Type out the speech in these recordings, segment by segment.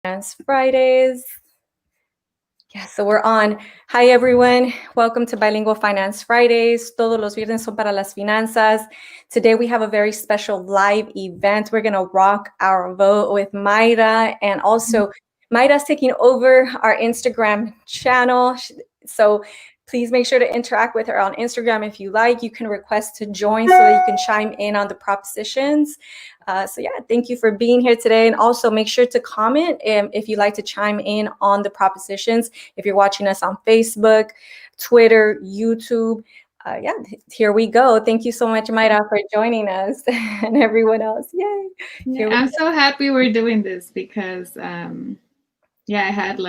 Finance Fridays. Yeah, so we're on. Hi, everyone. Welcome to Bilingual Finance Fridays. Todos los viernes son para las finanzas. Today, we have a very special live event. We're going to rock our vote with Mayra. And also, Mayra's taking over our Instagram channel. So please make sure to interact with her on Instagram if you like. You can request to join so that you can chime in on the propositions. So yeah, thank you for being here today. And also make sure to comment if you'd like to chime in on the propositions. If you're watching us on Facebook, Twitter, YouTube, yeah, here we go. Thank you so much, Mayra, for joining us and everyone else. Yay. Yeah, I'm so happy we're doing this because, yeah, I had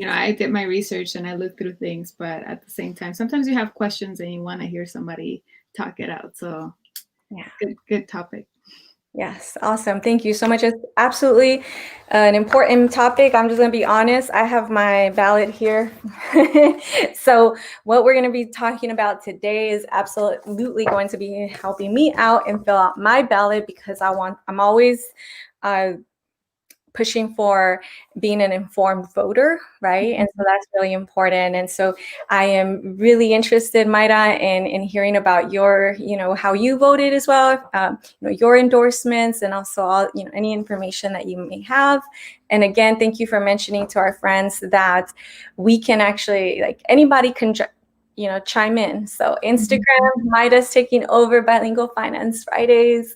I did my research and I looked through things, but at the same time, sometimes you have questions and you want to hear somebody talk it out. So yeah, good topic. Yes, awesome. Thank you so much. It's absolutely an important topic. I'm just going to be honest. I have my ballot here. So what we're going to be talking about today is absolutely going to be helping me out and fill out my ballot because I'm always pushing for being an informed voter, right? And so that's really important. And so I am really interested, Mayra, in hearing about your, how you voted as well, your endorsements, and also all, any information that you may have. And again, thank you for mentioning to our friends that we can actually, anybody can chime in. So Instagram, Mayra's taking over Bilingual Finance Fridays.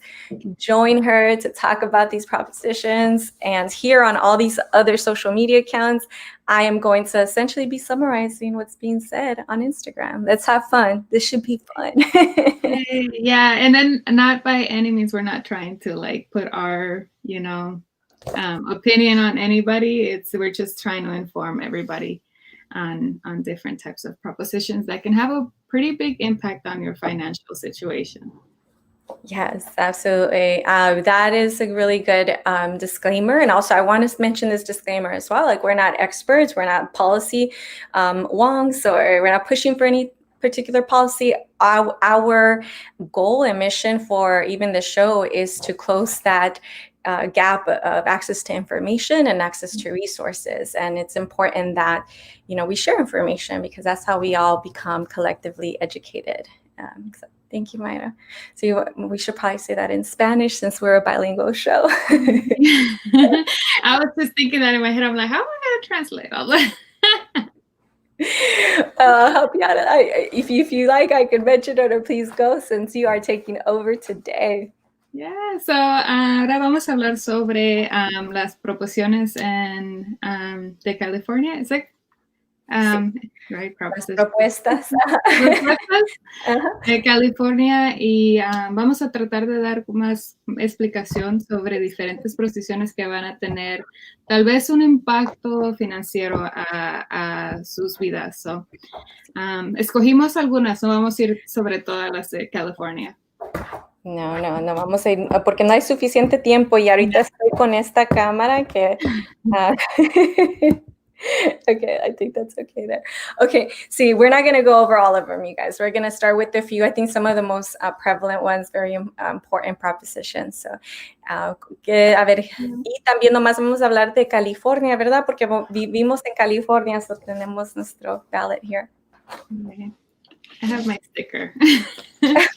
Join her to talk about these propositions. And here on all these other social media accounts, I am going to essentially be summarizing what's being said on Instagram. Let's have fun. This should be fun. Yeah, and then not by any means, we're not trying to put our, opinion on anybody. We're just trying to inform everybody on different types of propositions that can have a pretty big impact on your financial situation. Yes, absolutely. That is a really good disclaimer. And also, I want to mention this disclaimer as well. We're not experts. We're not policy wongs, or we're not pushing for any particular policy. Our goal and mission for even the show is to close that gap of access to information and access to resources. And it's important that, we share information because that's how we all become collectively educated. So thank you, Mayra. So we should probably say that in Spanish since we're a bilingual show. I was just thinking that in my head. I'm like, how am I going to translate all that? I'll help you out. If you like, I can mention it, or please go since you are taking over today. Yeah, so ahora vamos a hablar sobre las proposiciones de California. Is that right? Propuestas. De California, y vamos a tratar de dar más explicación sobre diferentes proposiciones que van a tener tal vez un impacto financiero a sus vidas. So, escogimos algunas, no vamos a ir sobre todas las de California. No vamos a ir, porque no hay suficiente tiempo y ahorita estoy con esta cámara que... Okay, I think that's okay there. Okay, see, we're not going to go over all of them, you guys. We're going to start with a few, I think some of the most prevalent ones, very important propositions. So, a ver, y también nomás vamos a hablar de California, ¿verdad? Porque vivimos en California, so tenemos nuestro ballot here. Okay. I have my sticker. I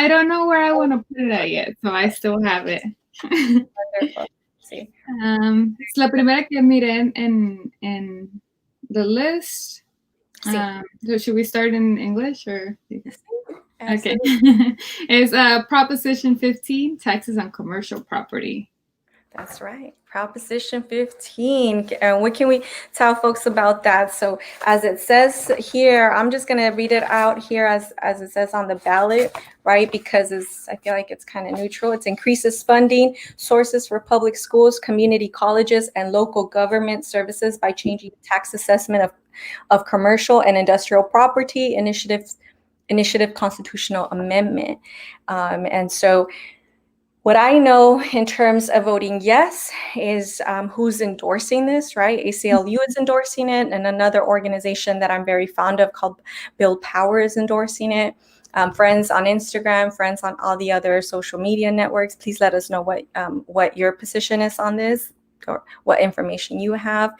don't know where I want to put it at yet, so I still have it. Wonderful. Sí. Es la primera que miré en the list. Sí. So should we start in English or? Okay. It's Proposition 15, taxes on commercial property. That's right. Proposition 15. And what can we tell folks about that? So as it says here, I'm just going to read it out here as it says on the ballot, right? Because I feel like it's kind of neutral. It increases funding sources for public schools, community colleges, and local government services by changing tax assessment of commercial and industrial property initiative constitutional amendment. And so what I know in terms of voting yes is who's endorsing this, right? ACLU is endorsing it, and another organization that I'm very fond of called Build Power is endorsing it. friends on Instagram, friends on all the other social media networks. Please let us know what your position is on this, or what information you have.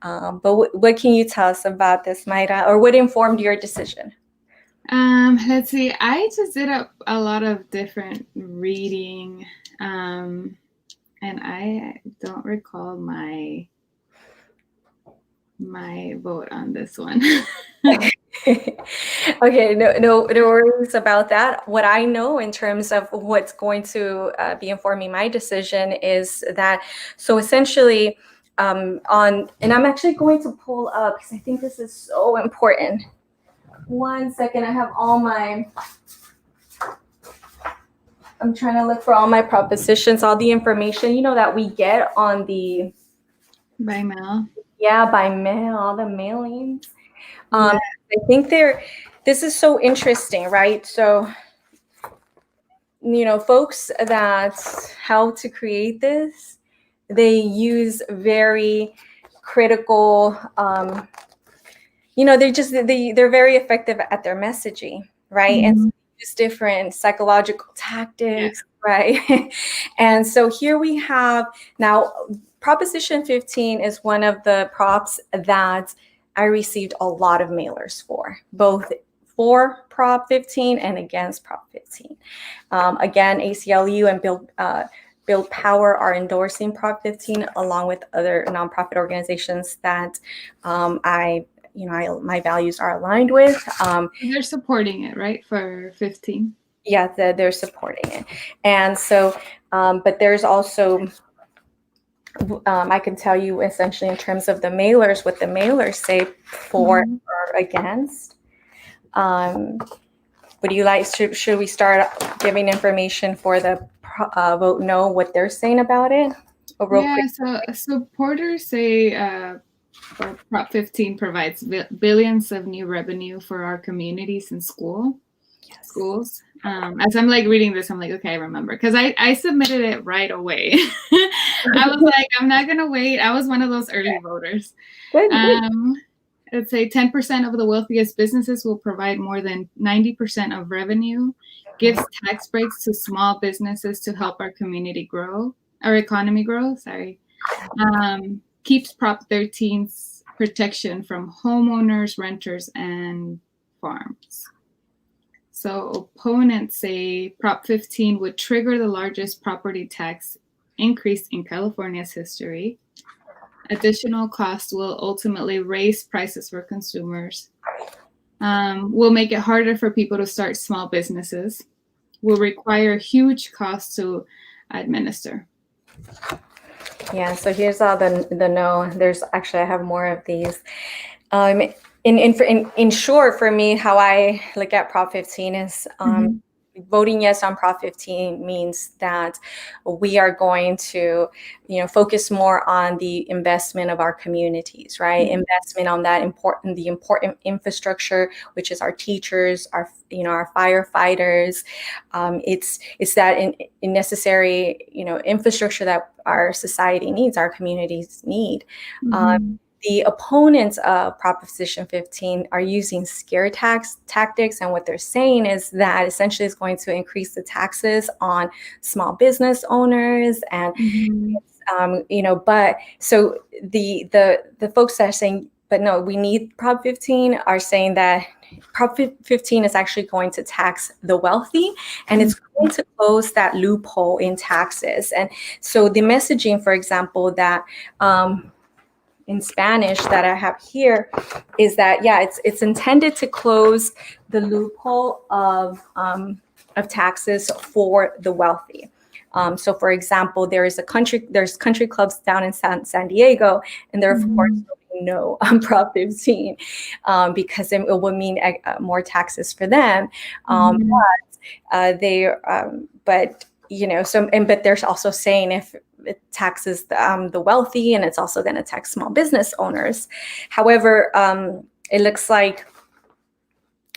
But what can you tell us about this, Mayra, or what informed your decision? Let's see. I just did a lot of different reading, and I don't recall my vote on this one. Okay, no worries about that. What I know in terms of what's going to be informing my decision is that, so essentially, and I'm actually going to pull up because I think this is so important. One second, I'm trying to look for all my propositions, all the information, that we get on the... By mail? Yeah, by mail, all the mailings. I think this is so interesting, right? So, folks that help to create this, they use very critical, they're very effective at their messaging, right? Mm-hmm. And so use different psychological tactics, right? And so here we have now Proposition 15 is one of the props that I received a lot of mailers for, both for Prop 15 and against Prop 15. Again, ACLU and Build Power are endorsing Prop 15 along with other nonprofit organizations that my values are aligned with. They're supporting it, right, for 15? Yeah, they're supporting it. And so, but there's also, I can tell you essentially in terms of the mailers, what the mailers say for or against. Would you like, should we start giving information for the vote no, what they're saying about it? Yeah, so supporters say Prop 15 provides billions of new revenue for our communities and schools. As I'm reading this, I'm like, okay, I remember, because I submitted it right away. I was like, I'm not gonna wait. I was one of those early voters. Good. Let's say 10% of the wealthiest businesses will provide more than 90% of revenue, gives tax breaks to small businesses to help our economy grow. Keeps Prop 13's protection from homeowners, renters, and farms. So opponents say Prop 15 would trigger the largest property tax increase in California's history. Additional costs will ultimately raise prices for consumers. Will make it harder for people to start small businesses. Will require huge costs to administer. Yeah, so here's all the no. There's actually, I have more of these. In short, for me, how I look at Prop 15 is voting yes on Prop 15 means that we are going to, focus more on the investment of our communities, right? Investment on the important infrastructure, which is our teachers, our firefighters. It's that necessary, infrastructure that our society needs, our communities need. The opponents of Proposition 15 are using scare tactics, and what they're saying is that essentially it's going to increase the taxes on small business owners, and But so the folks that are saying, but no, we need Prop 15, are saying that Prop 15 is actually going to tax the wealthy, and it's going to close that loophole in taxes. And so the messaging, for example, that in Spanish that I have here is that, it's intended to close the loophole of taxes for the wealthy. So, for example, there's country clubs down in San Diego, and they're of course no on Prop 15 because it would mean more taxes for them. But there's also saying if it taxes the wealthy, and it's also going to tax small business owners. However, it looks like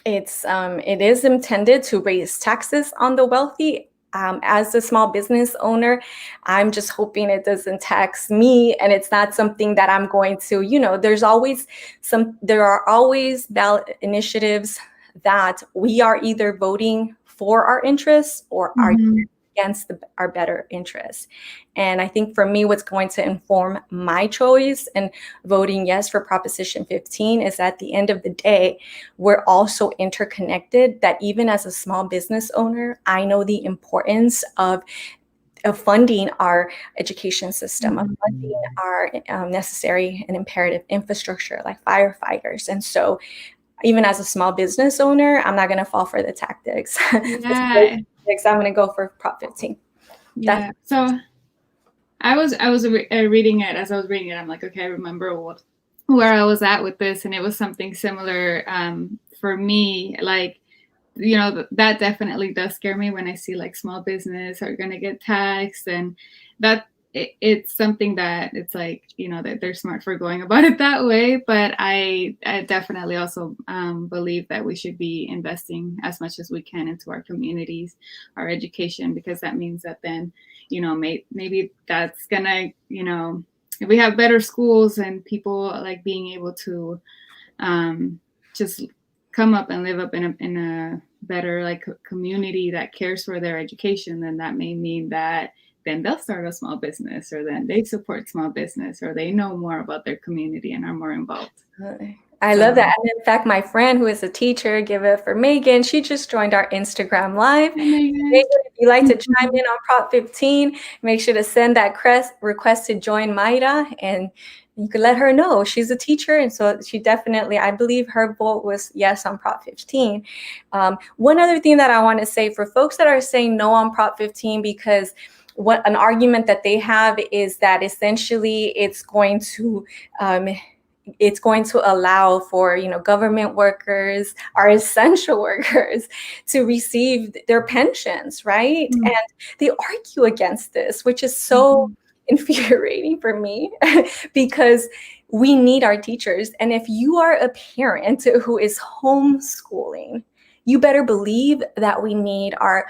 it is intended to raise taxes on the wealthy. As a small business owner, I'm just hoping it doesn't tax me, and it's not something that I'm going to, there are always ballot initiatives that we are either voting for our interests or are against our better interests. And I think for me, what's going to inform my choice and voting yes for Proposition 15 is at the end of the day, we're also interconnected, that even as a small business owner, I know the importance of funding our education system, of funding our necessary and imperative infrastructure like firefighters. And so even as a small business owner, I'm not going to fall for the tactics. Yeah. I'm going to go for Prop 15. Yeah. So I was reading it. As I was reading it, I'm like, okay, I remember where I was at with this, and it was something similar for me. Like, you know, that definitely does scare me when I see like small business are going to get taxed, and that it's something that it's like, you know, that they're smart for going about it that way. But I definitely also believe that we should be investing as much as we can into our communities, our education, because that means that then, you know, maybe that's gonna, you know, if we have better schools and people like being able to just come up and live up in a better like community that cares for their education, then that may mean that then they'll start a small business, or then they support small business, or they know more about their community and are more involved. I love that. And in fact, my friend who is a teacher, give it for Megan, she just joined our Instagram live. Megan, if you'd like to chime in on Prop 15, make sure to send that request to join Mayra, and you could let her know. She's a teacher, and so she definitely, I believe her vote was yes on Prop 15. One other thing that I want to say for folks that are saying no on Prop 15, because what an argument that they have is that essentially it's going to allow for, you know, government workers, our essential workers, to receive their pensions, right? And they argue against this, which is so infuriating for me because we need our teachers. And if you are a parent who is homeschooling, you better believe that we need our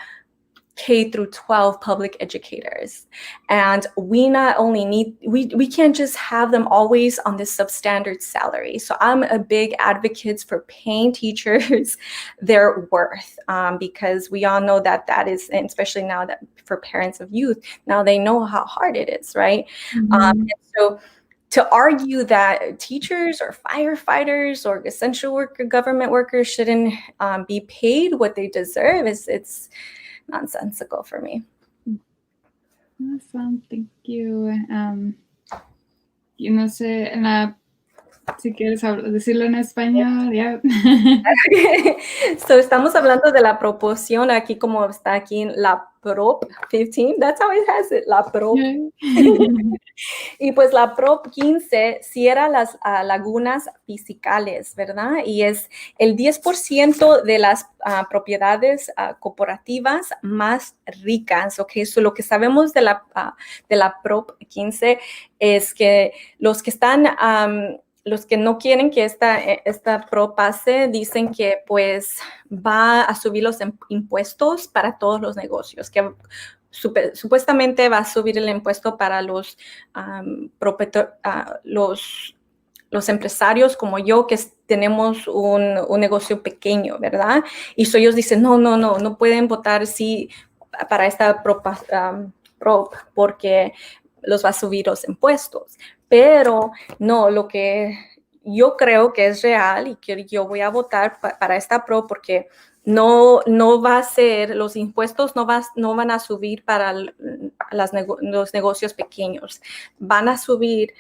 K through 12 public educators. And we not only need, we can't just have them always on this substandard salary. So I'm a big advocate for paying teachers their worth, because we all know that that is, and especially now that for parents of youth, now they know how hard it is, right? And so to argue that teachers or firefighters or essential worker, government workers shouldn't be paid what they deserve it's nonsensical for me. Awesome, thank you. Yo no sé, si quieres decirlo en español, yeah. So estamos hablando de la proporción aquí, como está aquí en la Prop 15. That's how it has it, la Prop. Y pues la Prop 15 cierra las lagunas fiscales, ¿verdad? Y es el 10% de las propiedades corporativas más ricas, ¿ok? So lo que sabemos de la Prop 15 es que los que están... los que no quieren que esta Prop pase dicen que pues va a subir los impuestos para todos los negocios, que supuestamente va a subir el impuesto para los empresarios como yo, que tenemos un negocio pequeño, ¿verdad? Y so ellos dicen, no pueden votar sí para esta Prop porque los va a subir los impuestos. Pero no, lo que yo creo que es real y que yo voy a votar para esta Prop porque no va a ser, los impuestos no van a subir para los negocios pequeños, van a subir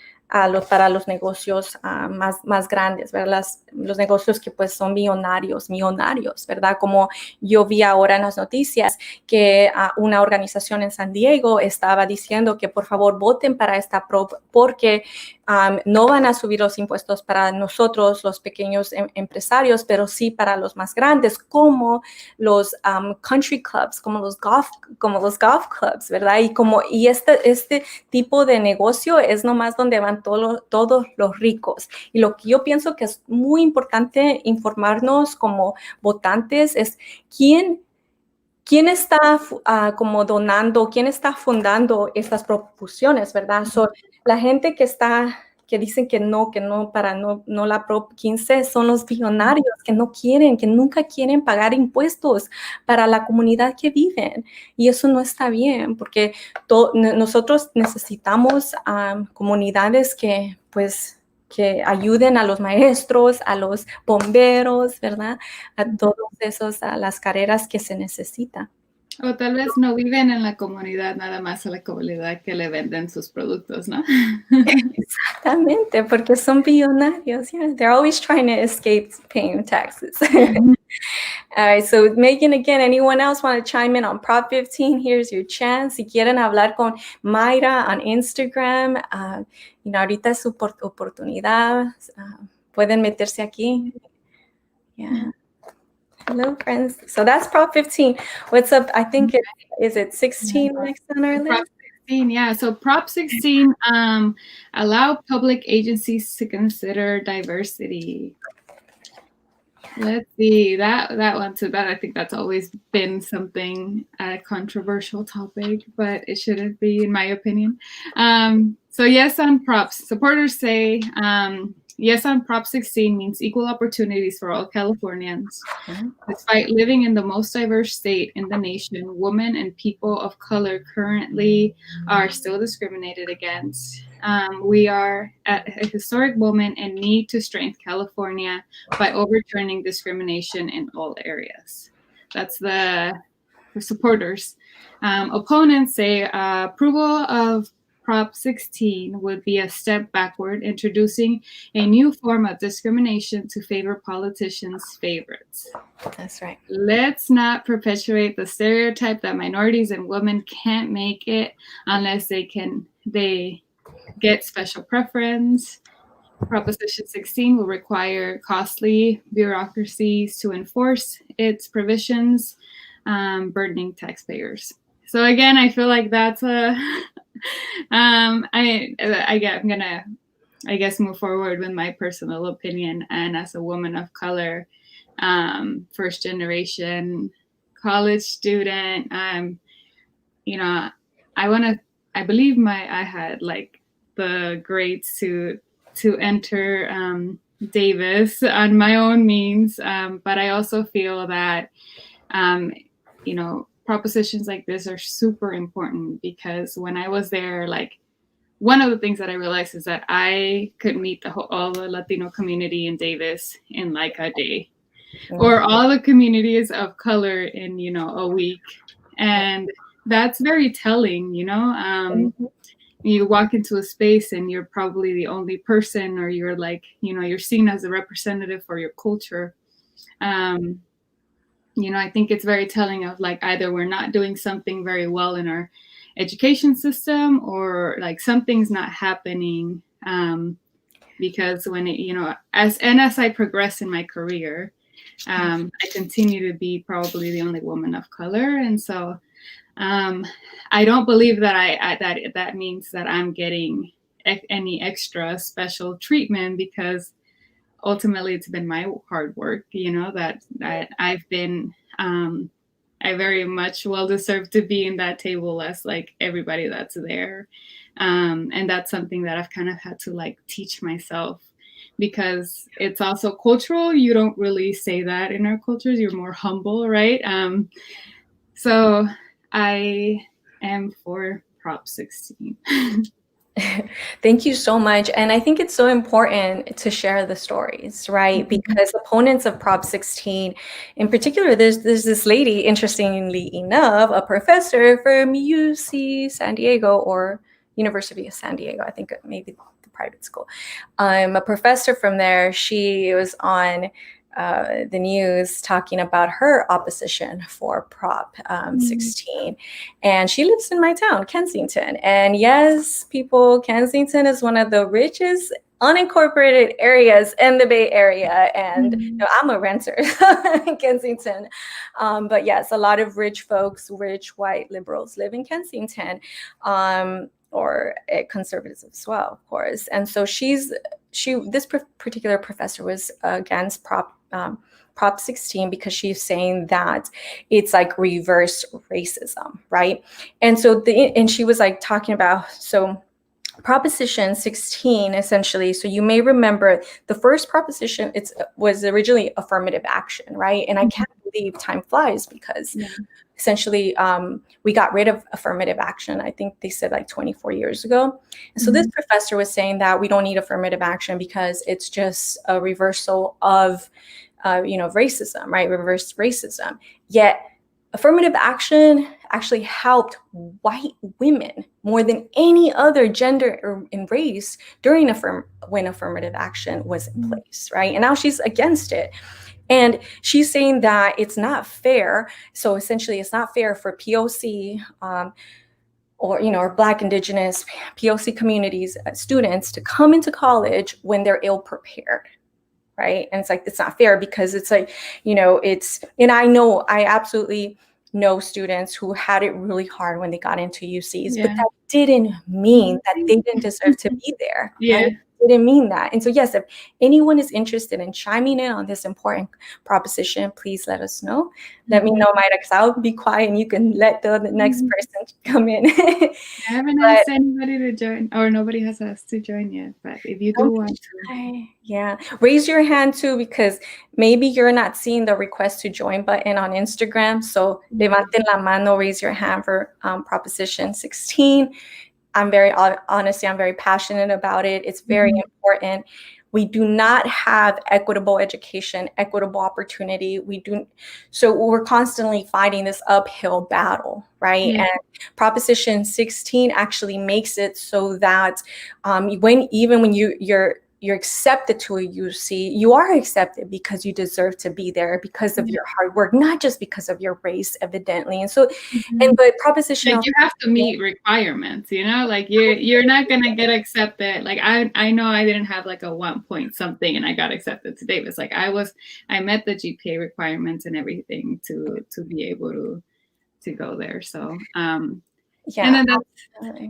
para los negocios más grandes, ¿verdad? Los negocios que pues son millonarios, ¿verdad? Como yo vi ahora en las noticias que una organización en San Diego estaba diciendo que por favor voten para esta Prop porque no van a subir los impuestos para nosotros, los pequeños empresarios, pero sí para los más grandes, como los country clubs, como los golf clubs, ¿verdad? Y este tipo de negocio es nomás donde van todos los ricos. Y lo que yo pienso que es muy importante informarnos como votantes es quién está como donando, quién está fundando estas proposiciones, ¿verdad? So, la gente que que dicen que no, para no la Prop 15 son los billonarios que no quieren, que nunca quieren pagar impuestos para la comunidad que viven. Y eso no está bien, porque nosotros necesitamos comunidades que, pues, que ayuden a los maestros, a los bomberos, ¿verdad? A todos esos, a las carreras que se necesitan. O tal vez no viven en la comunidad, nada más a la comunidad que le venden sus productos, ¿no? Exactamente, porque son billonarios. Yeah, they're always trying to escape paying taxes. All right, so Megan, again, anyone else want to chime in on Prop 15? Here's your chance. Si quieren hablar con Mayra on Instagram, ahorita es su oportunidad. Pueden meterse aquí. Yeah. Hello, friends. So that's Prop 15. What's up? I think is it 16 next on our list? Prop 16, yeah. So Prop 16 allow public agencies to consider diversity. Let's see, that one. So that, I think that's always been something, a controversial topic, but it shouldn't be, in my opinion. So yes on props. Supporters say yes on Prop 16 means equal opportunities for all Californians. Despite living in the most diverse state in the nation, women and people of color currently are still discriminated against. We are at a historic moment and need to strengthen California by overturning discrimination in all areas. That's for supporters. Opponents say approval of Prop 16 would be a step backward, introducing a new form of discrimination to favor politicians' favorites. That's right. Let's not perpetuate the stereotype that minorities and women can't make it unless they get special preference. Proposition 16 will require costly bureaucracies to enforce its provisions, burdening taxpayers. So again, I feel like that's I'm gonna, I guess, move forward with my personal opinion. And as a woman of color, first generation college student, I believe I had like the grades to enter Davis on my own means, but I also feel that propositions like this are super important, because when I was there, like, one of the things that I realized is that I could meet all the Latino community in Davis in like a day, or all the communities of color in a week, and that's very telling. You walk into a space and you're probably the only person, or you're like, you're seen as a representative for your culture. I think it's very telling of like, either we're not doing something very well in our education system, or like something's not happening. Because when as I progress in my career, I continue to be probably the only woman of color, and so I don't believe that that means that I'm getting any extra special treatment, because ultimately it's been my hard work, that I've been, I very much well deserve to be in that table as like everybody that's there. And that's something that I've kind of had to like teach myself, because it's also cultural. You don't really say that in our cultures. You're more humble, right? So I am for Prop 16. Thank you so much. And I think it's so important to share the stories, right? Because opponents of Prop 16, in particular, there's this lady, interestingly enough, a professor from UC San Diego, or University of San Diego, I think maybe the private school. A professor from there. She was on the news talking about her opposition for Prop 16. And she lives in my town, Kensington. And yes, people, Kensington is one of the richest unincorporated areas in the Bay Area. And I'm a renter in Kensington. But yes, a lot of rich folks, rich white liberals live in Kensington. Or conservatives as well, of course. And so this particular professor was against Prop 16 because she's saying that it's like reverse racism, right? And so and she was like talking about, so Proposition 16, essentially, so you may remember the first proposition, was originally affirmative action, right? And I can't believe time flies because essentially we got rid of affirmative action. I think they said like 24 years ago. And so this professor was saying that we don't need affirmative action because it's just a reversal of, racism, right? Reverse racism. Yet affirmative action actually helped white women more than any other gender and race during when affirmative action was in place, right? And now she's against it. And she's saying that it's not fair. So essentially, it's not fair for POC or Black, Indigenous, POC communities, students to come into college when they're ill prepared. Right. And it's like, it's not fair because it's like, and I absolutely know students who had it really hard when they got into UCs, but that didn't mean that they didn't deserve to be there. Right? It didn't mean that. And so, yes, if anyone is interested in chiming in on this important proposition, please let us know. Let me know, Mayra, because I'll be quiet and you can let the next person come in. I haven't asked anybody to join, or nobody has asked to join yet, but if you do want to. Yeah, raise your hand too, because maybe you're not seeing the request to join button on Instagram. So levanten la mano, raise your hand for Proposition 16. I'm very passionate about it. It's very important. We do not have equitable education, equitable opportunity. So we're constantly fighting this uphill battle, right? And Proposition 16 actually makes it so that when you're accepted to a UC, you are accepted because you deserve to be there because of your hard work, not just because of your race, evidently. And so, but proposition, like you have to meet requirements, like you're not gonna get accepted. Like I know I didn't have like a 1 point something and I got accepted to Davis. Like I met the GPA requirements and everything to be able to go there. So and then that's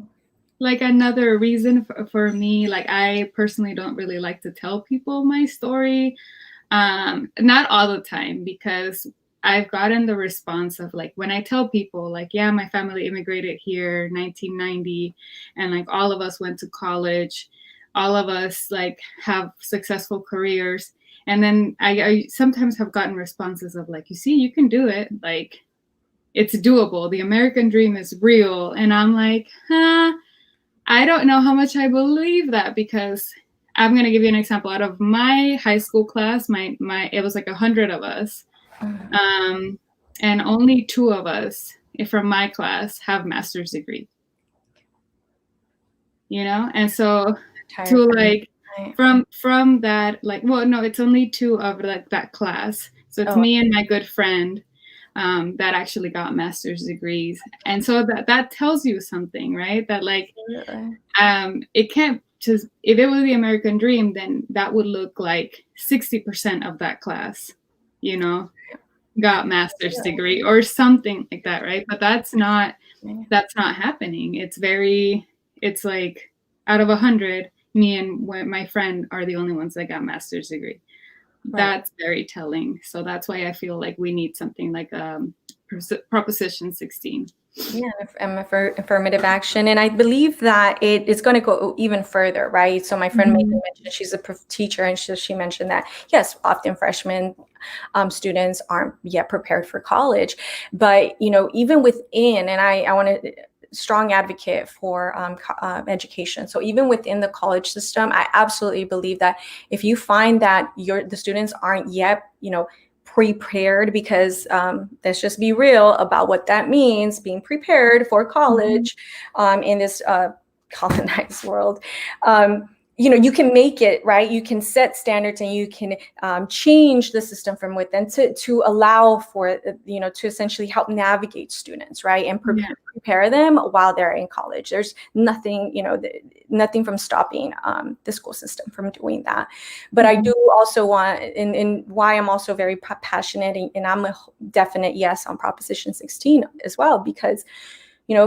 like another reason for me, like I personally don't really like to tell people my story, not all the time, because I've gotten the response of like when I tell people like, yeah, my family immigrated here 1990 and like all of us went to college, all of us like have successful careers, and then I sometimes have gotten responses of like, you see, you can do it, like it's doable, the American dream is real. And I'm like, I don't know how much I believe that, because I'm going to give you an example. Out of my high school class, it was like 100 of us. And only 2 of us from my class have master's degree. And so to like from that, like, well, no, it's only 2 of like that class. So it's me and my good friend that actually got master's degrees. And so that tells you something, right? That like, it can't just, if it was the American dream, then that would look like 60% of that class, got master's degree or something like that, right? But that's not happening. It's like out of 100, me and my friend are the only ones that got master's degree. That's very telling. So that's why I feel like we need something like Proposition 16. Yeah, affirmative action. And I believe that it's going to go even further, right? So my friend mentioned, she's a teacher, and she mentioned that, yes, often freshmen students aren't yet prepared for college. But, even within, and I want to strong advocate for education. So even within the college system, I absolutely believe that if you find that the students aren't yet, prepared, because let's just be real about what that means, being prepared for college in this colonized world. You can make it, right? You can set standards and you can change the system from within to allow for, to essentially help navigate students, right? And prepare them while they're in college. There's nothing, nothing from stopping the school system from doing that. But I do also want, and why I'm also very passionate, and I'm a definite yes on Proposition 16 as well, because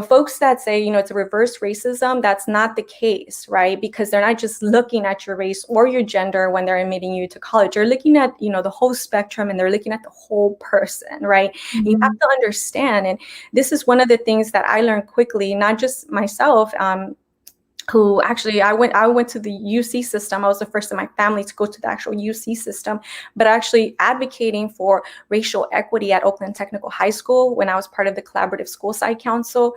folks that say, it's a reverse racism, that's not the case, right? Because they're not just looking at your race or your gender when they're admitting you to college. They're looking at, the whole spectrum, and they're looking at the whole person, right? You have to understand. And this is one of the things that I learned quickly, not just myself, who actually I went to the UC system. I was the first in my family to go to the actual UC system, but actually advocating for racial equity at Oakland Technical High School when I was part of the Collaborative School Site Council.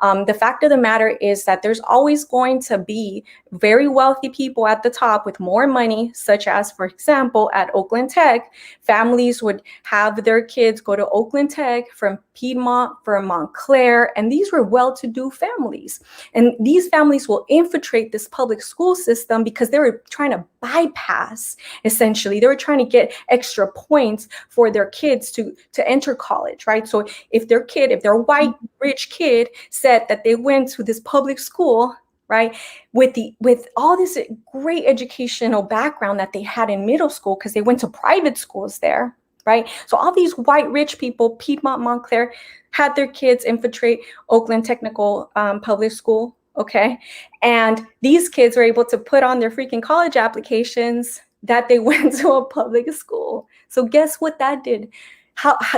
The fact of the matter is that there's always going to be very wealthy people at the top with more money, such as, for example, at Oakland Tech, families would have their kids go to Oakland Tech from Piedmont, from Montclair, and these were well-to-do families. And these families will infiltrate this public school system because they were trying to bypass, essentially. They were trying to get extra points for their kids to enter college, right? So if their white, rich kid said that they went to this public school, right, with all this great educational background that they had in middle school because they went to private schools there, right? So all these white, rich people, Piedmont, Montclair, had their kids infiltrate Oakland Technical Public School, okay? And these kids were able to put on their freaking college applications that they went to a public school. So guess what that did?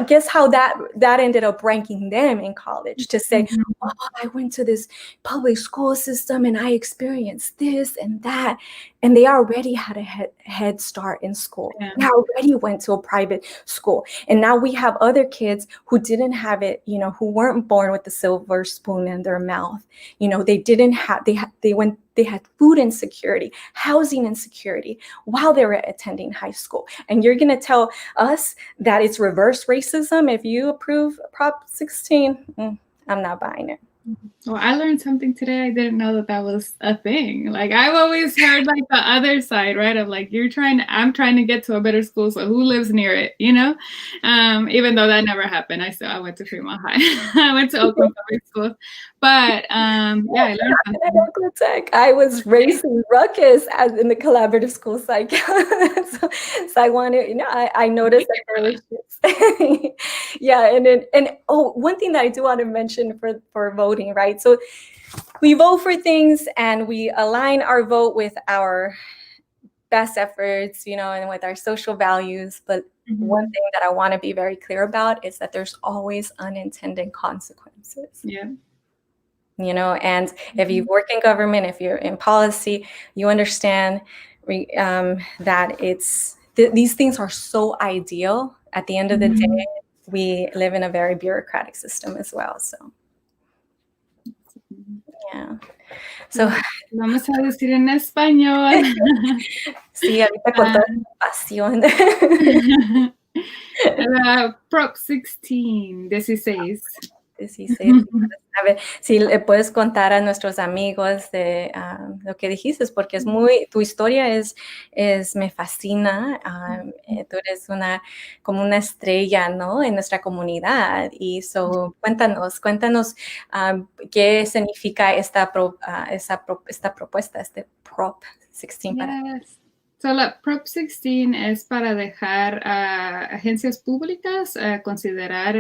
Guess how that ended up ranking them in college to say, oh, I went to this public school system and I experienced this and that. And they already had a head start in school. Yeah. They already went to a private school. And now we have other kids who didn't have it, you know, who weren't born with the silver spoon in their mouth. You know, they didn't have, they had food insecurity, housing insecurity while they were attending high school. And you're going to tell us that it's reverse racism if you approve Prop 16? I'm not buying it. Well, I learned something today. I didn't know that was a thing. Like, I've always heard like the other side, right? Of like, I'm trying to get to a better school, so who lives near it, you know? Even though that never happened. I went to Fremont High. I went to Oakland Public Schools. But yeah, I learned something. At Oakland Tech, I was racing ruckus in the collaborative school site. so I wanted, you know, I noticed that there was shifts. Yeah, and one thing that I do want to mention for voting, right? So we vote for things and we align our vote with our best efforts, you know, and with our social values. But one thing that I want to be very clear about is that there's always unintended consequences. Yeah. You know, and if you work in government, if you're in policy, you understand that these things are so ideal. At the end of the day, we live in a very bureaucratic system as well. So, yeah. So, vamos a decir en español. Sí, ahorita con toda la pasión. Prop 16. A ver, si le puedes contar a nuestros amigos de lo que dijiste, porque tu historia me fascina. Tú eres como una estrella, ¿no? En nuestra comunidad. Y cuéntanos qué significa esta propuesta, este Prop 16 para ti. So, la Prop 16 es para dejar a agencias públicas considerar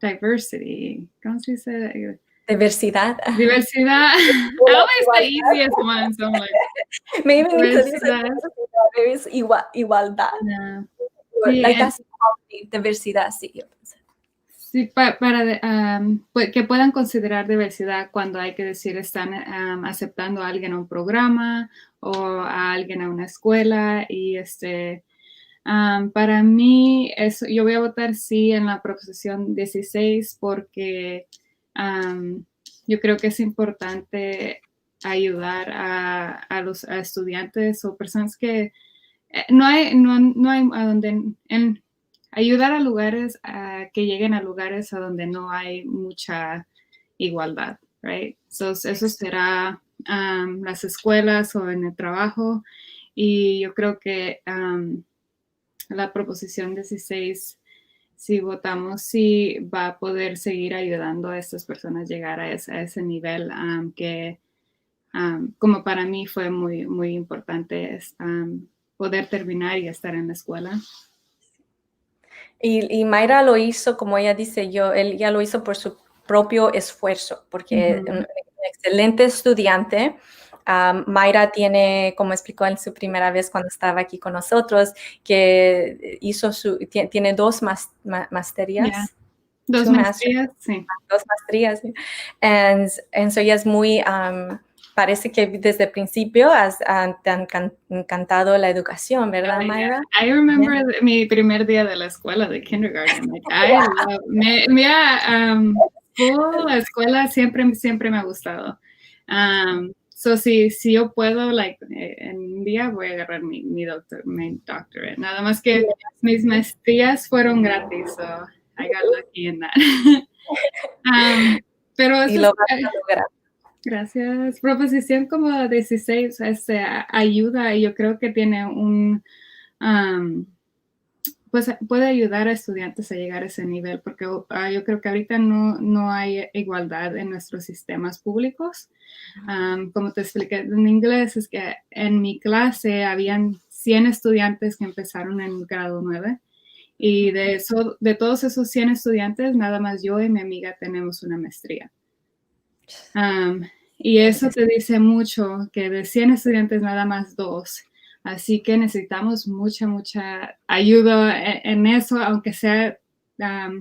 diversity. ¿Cómo se dice? Diversidad. Diversidad. Always the easiest one. So I'm like, maybe it's igualdad. Yeah. Sí, like that's diversidad, sí. Sí, para que puedan considerar diversidad cuando hay que decir están aceptando a alguien a un programa o a alguien a una escuela y para mí, yo voy a votar sí en la proposición 16 porque yo creo que es importante ayudar a los estudiantes o personas que no hay a donde ayudar a lugares que lleguen a lugares a donde no hay mucha igualdad, right? So, eso será las escuelas o en el trabajo y yo creo que la proposición 16, si votamos, sí va a poder seguir ayudando a estas personas a llegar a ese nivel que, como para mí fue muy, muy importante poder terminar y estar en la escuela. Y Mayra lo hizo, como ella dice, él ya lo hizo por su propio esfuerzo, porque es un excelente estudiante. Mayra tiene, como explicó en su primera vez cuando estaba aquí con nosotros, que tiene 2 maestrías. 2 two masters, maestrías, sí. 2 maestrías. And so ella es muy, parece que desde el principio te han encantado la educación, ¿verdad, Oh, yeah. Mayra? I remember mi primer día de la escuela, de kindergarten. Like, I love, full, la escuela siempre me ha gustado. So si yo puedo, like, en un día voy a agarrar mi doctorate. Nada más que mis maestrías fueron gratis, so I got lucky in that. Pero Y eso lo es, vas a lograr. gracias. Proposición como 16 ayuda, y yo creo que tiene pues puede ayudar a estudiantes a llegar a ese nivel, porque yo creo que ahorita no hay igualdad en nuestros sistemas públicos. Como te expliqué en inglés, es que en mi clase habían 100 estudiantes que empezaron en grado 9, y de todos esos 100 estudiantes, nada más yo y mi amiga tenemos una maestría. Y eso te dice mucho, que de 100 estudiantes nada más 2. Así que necesitamos mucha ayuda en eso, aunque sea,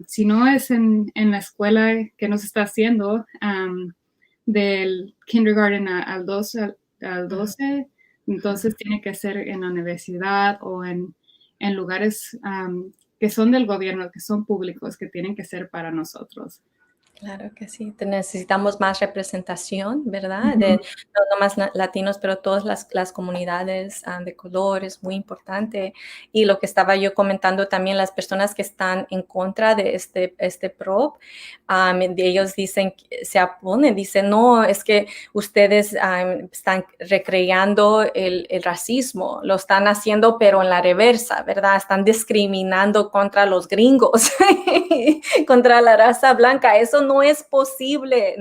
si no es en la escuela que nos está haciendo, del kindergarten al 12, entonces tiene que ser en la universidad o en lugares que son del gobierno, que son públicos, que tienen que ser para nosotros. Claro que sí, necesitamos más representación, ¿verdad? Uh-huh. No más latinos, pero todas las comunidades de color es muy importante. Y lo que estaba yo comentando también, las personas que están en contra de este PROP, ellos dicen, se oponen, dicen, no, es que ustedes están recreando el racismo, lo están haciendo, pero en la reversa, ¿verdad? Están discriminando contra los gringos, contra la raza blanca. Eso no es posible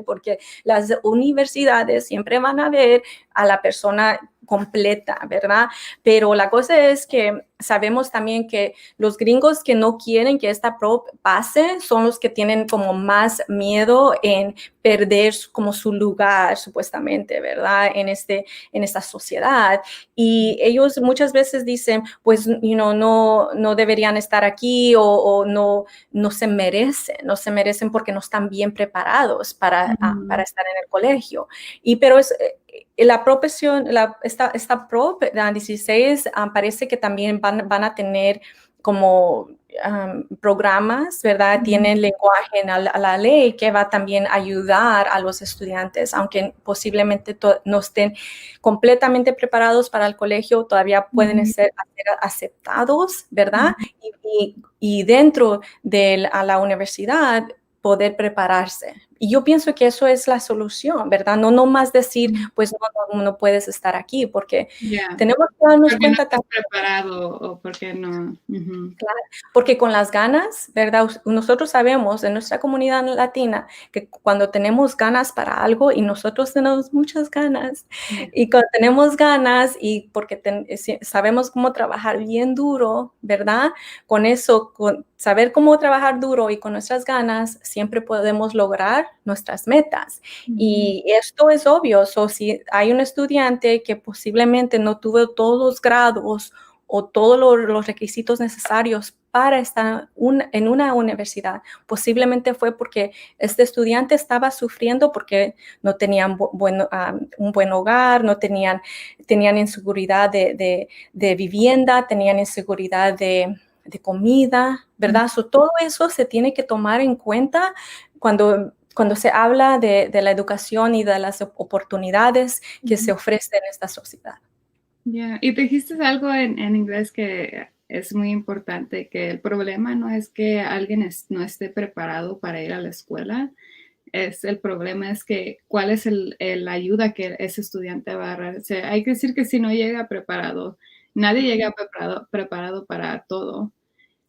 porque las universidades siempre van a ver a la persona completa, ¿verdad? Pero la cosa es que sabemos también que los gringos que no quieren que esta PROP pase son los que tienen como más miedo en perder como su lugar, supuestamente, ¿verdad? En esta sociedad. Y ellos muchas veces dicen, pues, no deberían estar aquí o no se merecen porque no están bien preparados para estar en el colegio. Pero es la profesión, esta PROP 16 parece que también van a tener como programas, ¿verdad? Tienen lenguaje a la ley que va también a ayudar a los estudiantes, aunque posiblemente no estén completamente preparados para el colegio, todavía pueden ser aceptados, ¿verdad? Y dentro de la universidad poder prepararse. Y yo pienso que eso es la solución, ¿verdad? No más decir, pues no puedes estar aquí, porque tenemos que darnos cuenta no estás preparado o porque no. Claro, porque con las ganas, ¿verdad? Nosotros sabemos en nuestra comunidad latina que cuando tenemos ganas para algo, y nosotros tenemos muchas ganas, y cuando tenemos ganas y porque sabemos cómo trabajar bien duro, ¿verdad? Con eso, con saber cómo trabajar duro y con nuestras ganas, siempre podemos lograr nuestras metas. Y esto es obvio. Si hay un estudiante que posiblemente no tuvo todos los grados o todos los requisitos necesarios para estar en una universidad, posiblemente fue porque este estudiante estaba sufriendo porque no tenían un buen hogar, no tenían inseguridad de vivienda, tenían inseguridad de comida, ¿verdad? Todo eso se tiene que tomar en cuenta cuando se habla de la educación y de las oportunidades que se ofrecen en esta sociedad. Y te dijiste algo en inglés que es muy importante, que el problema no es que alguien no esté preparado para ir a la escuela, el problema es que cuál es la ayuda que ese estudiante va a agarrar. O sea, hay que decir que si no llega preparado, nadie llega preparado para todo.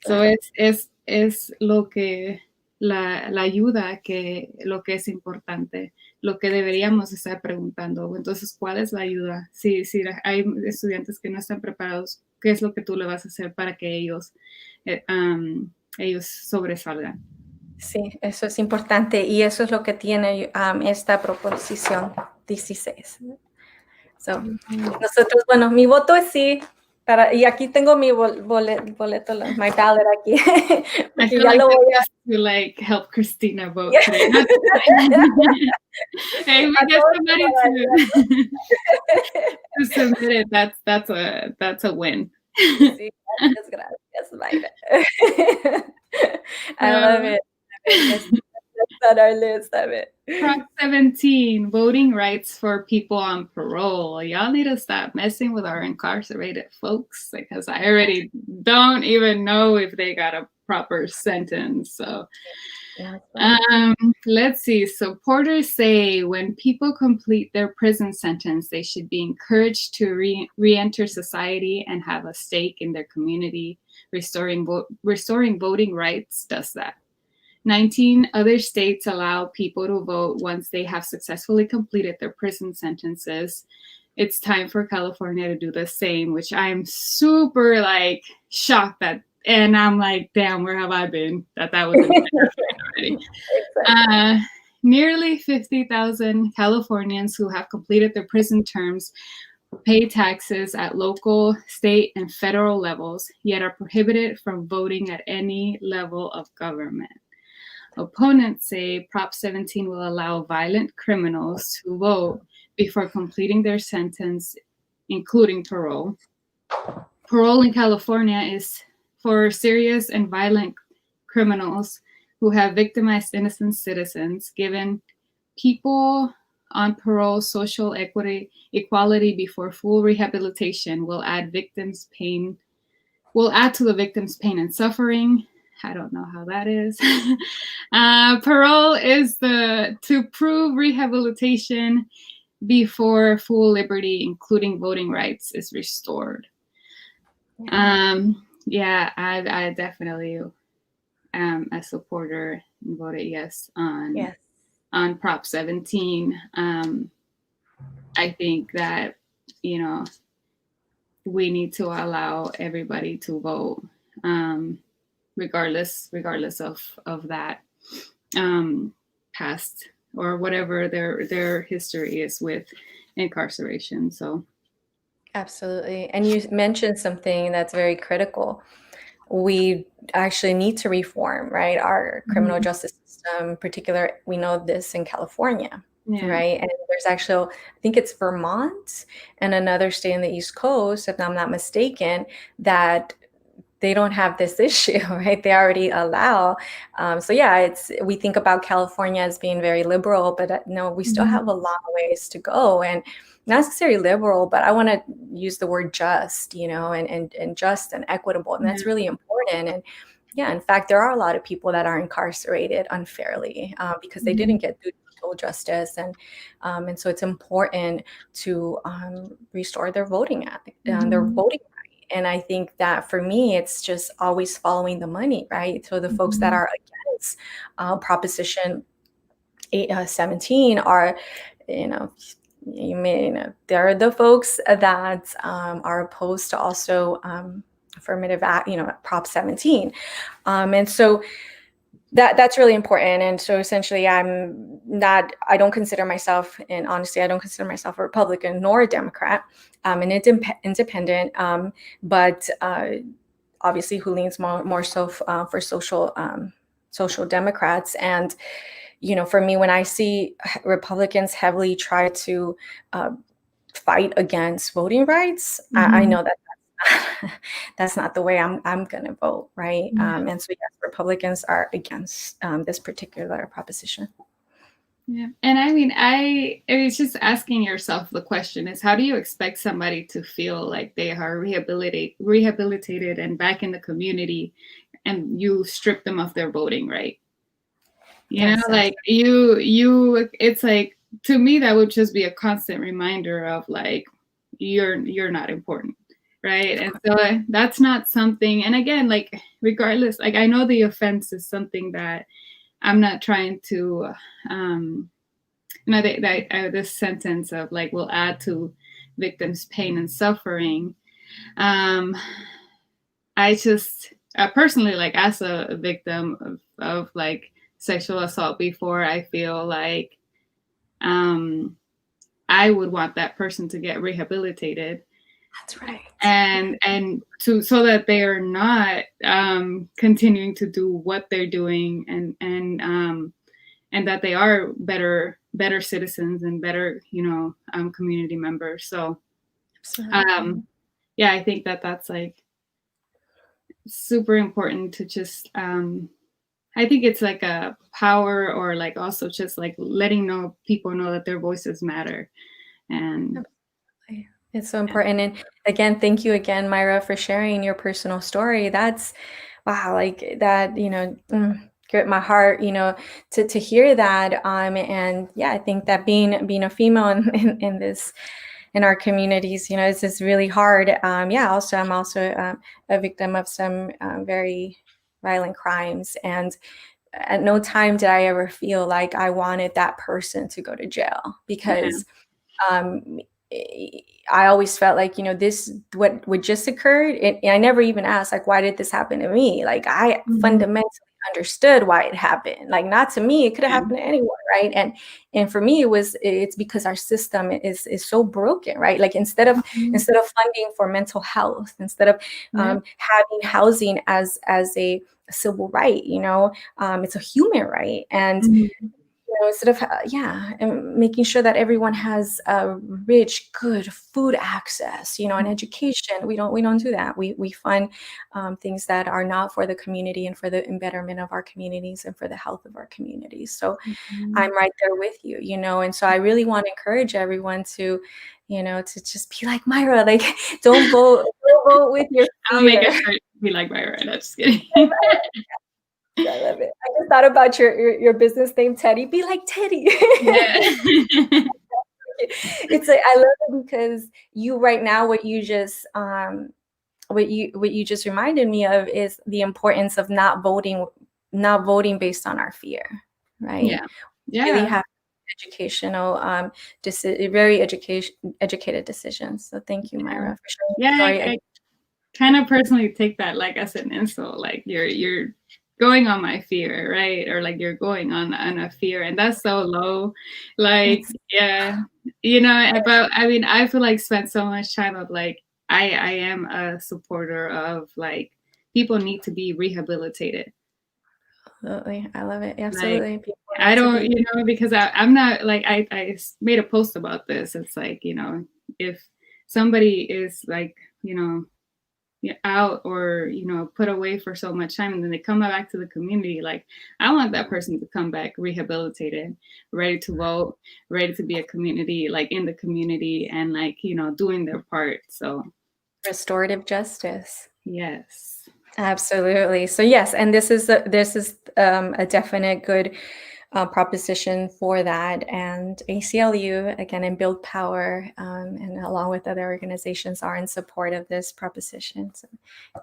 Claro. So es lo que la ayuda, que lo que es importante, lo que deberíamos estar preguntando. Entonces, ¿cuál es la ayuda? Si hay estudiantes que no están preparados, ¿qué es lo que tú le vas a hacer para que ellos sobresalgan? Sí, eso es importante y eso es lo que tiene esta proposición 16. Nosotros, bueno, mi voto es sí, Y aquí tengo mi boleto, my ballot aquí. I feel ya like lo this voy a... has to like help Christina vote Yeah. today. Hey, we get somebody to submit it. That's a win. Sí, gracias, Mayra. I love it. That's on our list of it. Prop 17, voting rights for people on parole. Y'all need to stop messing with our incarcerated folks because I already don't even know if they got a proper sentence. So let's see. Supporters say when people complete their prison sentence, they should be encouraged to re-enter society and have a stake in their community. Restoring voting rights does that. 19 other states allow people to vote once they have successfully completed their prison sentences. It's time for California to do the same, which I'm super like shocked at. And I'm like, damn, where have I been? That was already. Nearly 50,000 Californians who have completed their prison terms pay taxes at local, state, and federal levels, yet are prohibited from voting at any level of government. Opponents say Prop 17 will allow violent criminals to vote before completing their sentence, including parole. Parole in California is for serious and violent criminals who have victimized innocent citizens, given people on parole social equality before full rehabilitation will add to the victim's pain and suffering. I don't know how that is. Parole is to prove rehabilitation before full liberty, including voting rights, is restored. Yeah, I definitely am a supporter and voted yes on Prop 17. I think that, we need to allow everybody to vote, regardless of that past or whatever their history is with incarceration. So absolutely. And you mentioned something that's very critical. We actually need to reform, right? Our criminal justice system, in particular, we know this in California, right? And there's actually, I think it's Vermont and another state in the East Coast, if I'm not mistaken, that they don't have this issue, right? They already allow. So yeah, we think about California as being very liberal, but no, we still have a long ways to go. And not necessarily liberal, but I want to use the word just, and just and equitable. And that's really important. And yeah, in fact, there are a lot of people that are incarcerated unfairly because they didn't get full justice. And so it's important to restore their voting their voting right. And I think that for me, it's just always following the money, right? So the folks that are against Proposition 17 are, they're the folks that are opposed to also affirmative act, Prop 17. And so that's really important. And so essentially I don't consider myself, and honestly, I don't consider myself a Republican nor a Democrat, an independent, but obviously who leans more so for social Democrats. And, for me, when I see Republicans heavily try to fight against voting rights, I know that that's not the way I'm going to vote, right? And so yes, Republicans are against this particular proposition. Yeah, and I mean, it's just asking yourself the question is, how do you expect somebody to feel like they are rehabilitated and back in the community, and you strip them of their voting right? Like it's like, to me, that would just be a constant reminder of like, you're not important. Right. And so that's not something. And again, like, regardless, like, I know the offense is something that I'm not trying to, this sentence of like, will add to victims' pain and suffering. I just personally, like, as a victim of like sexual assault before, I feel like I would want that person to get rehabilitated. That's right. and so that they are not continuing to do what they're doing, and that they are better citizens and better, community members. So yeah, I think that's like super important to just I think it's like a power, or like also just like letting people know that their voices matter. And it's so important. And again, thank you again, Myra, for sharing your personal story. That's wow, like that, gripped my heart, to hear that. And yeah, I think that being a female in this, in our communities, it's just really hard. Also, I'm also a victim of some very violent crimes, and at no time did I ever feel like I wanted that person to go to jail, because I always felt like, this, what just occurred, and I never even asked, like, why did this happen to me? Like, I fundamentally understood why it happened. Like, not to me, it could have happened to anyone, right? And for me, it's because our system is so broken, right? Like, instead of funding for mental health, instead of having housing as a civil right, it's a human right. And instead of and making sure that everyone has rich, good food access, and education, we don't do that. We fund things that are not for the community and for the betterment of our communities and for the health of our communities. So I'm right there with you, and so I really want to encourage everyone to, to just be like Myra, like don't vote with your fear. I'll make a shirt to be like Myra. No, just kidding. I love it. I just thought about your business name, Teddy. Be like Teddy. Yeah. It's like, I love it because you right now, what you just reminded me of is the importance of not voting based on our fear, right? Yeah. Really have educational, very educated decisions. So thank you, Myra, for sharing your story. I kind of personally take that like as an insult, like you're going on my fear, right? Or like you're going on a fear, and that's so low. Like, but I mean, I feel like spent so much time of like, I am a supporter of like people need to be rehabilitated. Absolutely. I love it. Absolutely. Like, I don't, because I'm not like, I made a post about this. It's like, if somebody is like, out or put away for so much time, and then they come back to the community, like I want that person to come back rehabilitated, ready to vote, ready to be a community, like in the community, and like doing their part. So restorative justice. Yes, absolutely. So yes, and this is a definite good proposition for that. And ACLU, again, and Build Power, and along with other organizations, are in support of this proposition. So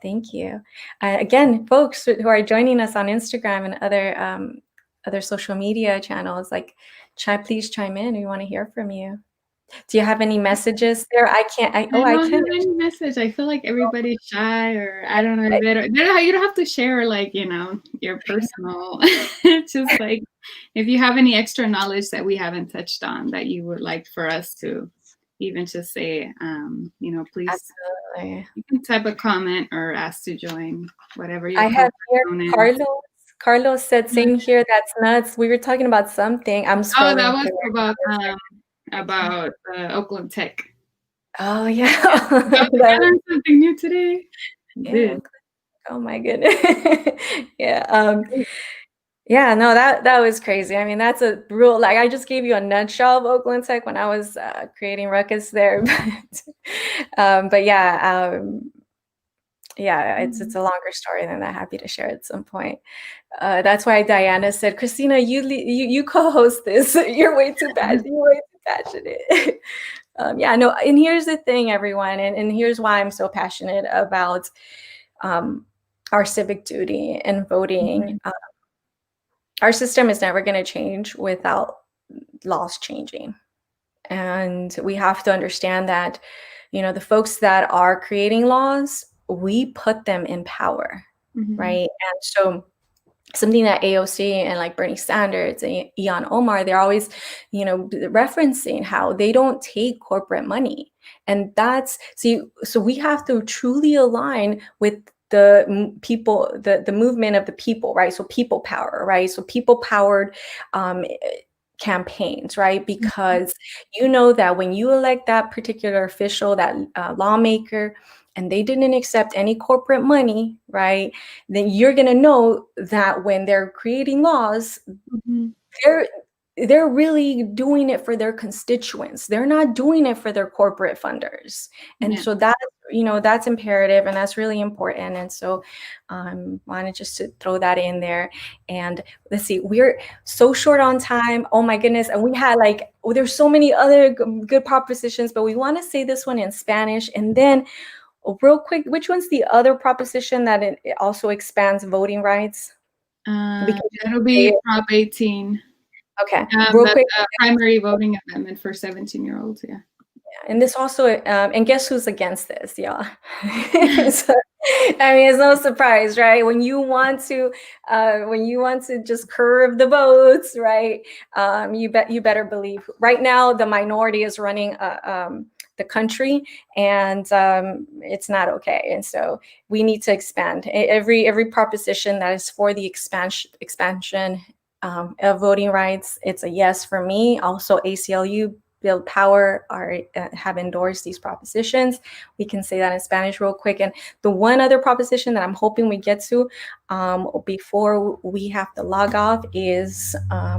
thank you. Again, folks who are joining us on Instagram and other social media channels, like please chime in. We want to hear from you. Do you have any messages there? I can't. I don't have any message. I feel like everybody's shy, or I don't know. You don't have to share like your personal. Just like if you have any extra knowledge that we haven't touched on that you would like for us to even just say, please. Absolutely. You can type a comment or ask to join, whatever you. I have here Carlos said, same here. That's nuts. We were talking about something. I'm scrolling. Oh, that was about Oakland Tech. Oh yeah. I learned something new today. Yeah. Oh my goodness. Yeah. Yeah, no, that was crazy. I mean, that's a real, like, I just gave you a nutshell of Oakland Tech when I was creating ruckus there. But yeah, it's a longer story than that. Happy to share at some point. That's why Diana said, Christina, you co-host this. You're way too passionate. You're way too passionate. No, and here's the thing, everyone, and here's why I'm so passionate about our civic duty and voting. Our system is never going to change without laws changing. And we have to understand that, the folks that are creating laws, we put them in power, right? And so something that AOC and like Bernie Sanders and Ian Omar, they're always, referencing how they don't take corporate money. And so we have to truly align with the people, the movement of the people, right? So people power, right? So people powered campaigns, right? Because that when you elect that particular official, that lawmaker, and they didn't accept any corporate money, right? Then you're going to know that when they're creating laws, they're they're really doing it for their constituents. They're not doing it for their corporate funders. And so that's imperative, and that's really important. And so wanted just to throw that in there. And let's see, we're so short on time. Oh my goodness. And we had there's so many other good propositions, but we want to say this one in Spanish. And then real quick, which one's the other proposition that it also expands voting rights? That'll be Prop 18. Okay, real quick. Primary voting amendment for 17-year-olds, yeah. And this also, and guess who's against this, y'all? So, I mean, it's no surprise, right? When you want to just curve the votes, right? You better believe. Right now, the minority is running the country, and it's not okay. And so we need to expand every proposition that is for the expansion of voting rights. It's a yes for me. Also, ACLU, Build Power have endorsed these propositions. We can say that in Spanish real quick. And the one other proposition that I'm hoping we get to before we have to log off is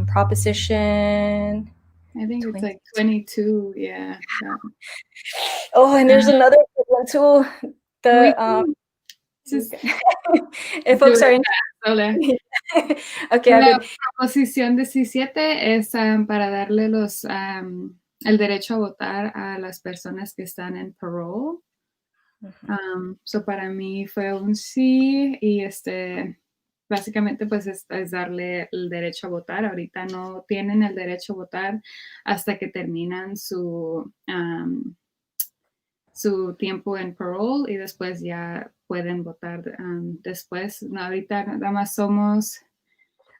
proposition. I think it's like 22, yeah. Oh, and there's another one too. If folks are interested. Okay, la proposición 17 es para darle el derecho a votar a las personas que están en parole. So para mí fue un sí, y básicamente pues es darle el derecho a votar. Ahorita no tienen el derecho a votar hasta que terminan su tiempo en parole, y después ya pueden votar después. No, ahorita nada más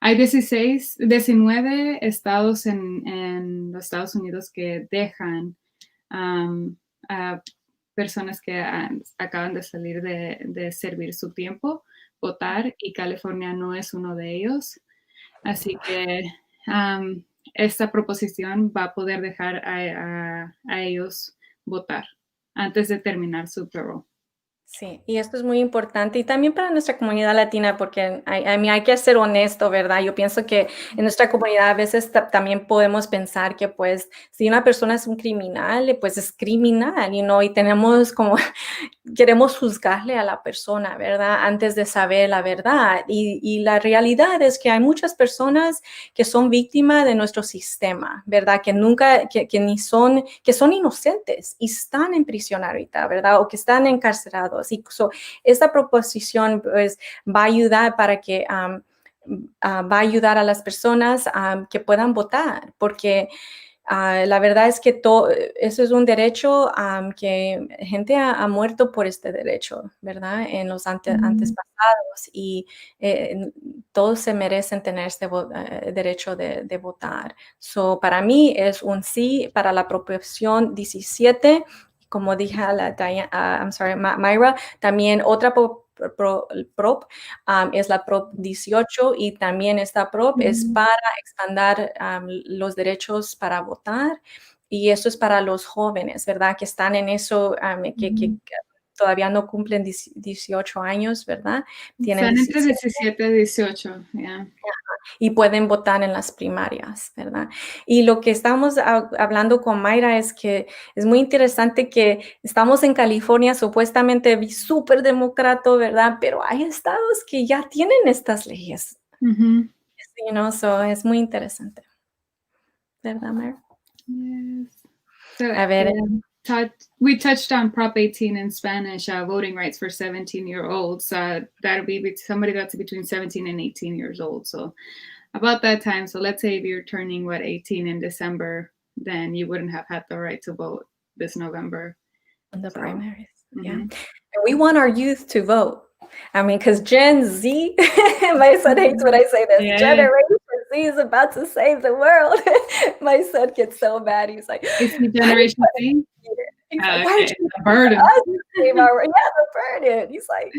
hay 19 estados en los Estados Unidos que dejan a personas que acaban de salir de servir su tiempo votar, y California no es uno de ellos. Así que esta proposición va a poder dejar a ellos votar antes de terminar su parole. Sí, y esto es muy importante, y también para nuestra comunidad latina, porque hay que ser honesto, ¿verdad? Yo pienso que en nuestra comunidad a veces también podemos pensar que pues si una persona es un criminal, pues es criminal, y tenemos queremos juzgarle a la persona, ¿verdad? Antes de saber la verdad. Y la realidad es que hay muchas personas que son víctimas de nuestro sistema, ¿verdad? Que son inocentes y están en prisión ahorita, ¿verdad? O que están encarcelados. Y esta proposición pues va a ayudar para que va a ayudar a las personas que puedan votar, porque la verdad es que eso es un derecho que gente ha muerto por este derecho, ¿verdad? En los antes pasados, y todos se merecen tener este derecho de votar. So, para mí es un sí para la proposición 17. Como dije Mayra, también otra prop es la prop 18, y también esta prop es para expandir los derechos para votar, y eso es para los jóvenes, ¿verdad? Que están en eso, que todavía no cumplen 18 años, ¿verdad? Están entre 17 y 18, yeah. Y pueden votar en las primarias, ¿verdad? Y lo que estamos hablando con Mayra es que es muy interesante que estamos en California, supuestamente súper demócrata, ¿verdad? Pero hay estados que ya tienen estas leyes. So es muy interesante. ¿Verdad, Mayra? Yes. So, a ver. We touched on Prop 18 in Spanish, voting rights for 17-year-olds. That'll be somebody that's between 17 and 18 years old. So about that time, so let's say if you're turning 18 in December, then you wouldn't have had the right to vote this November. In the primaries, yeah. And we want our youth to vote. I mean, because Gen Z, my son hates when I say this, Yeah. Generation Z is about to save the world. My son gets so mad. He's like, Is he why did Generation Z? He's Oh, like, why did okay, you a burden. us to save our, yeah, the burden. He's like,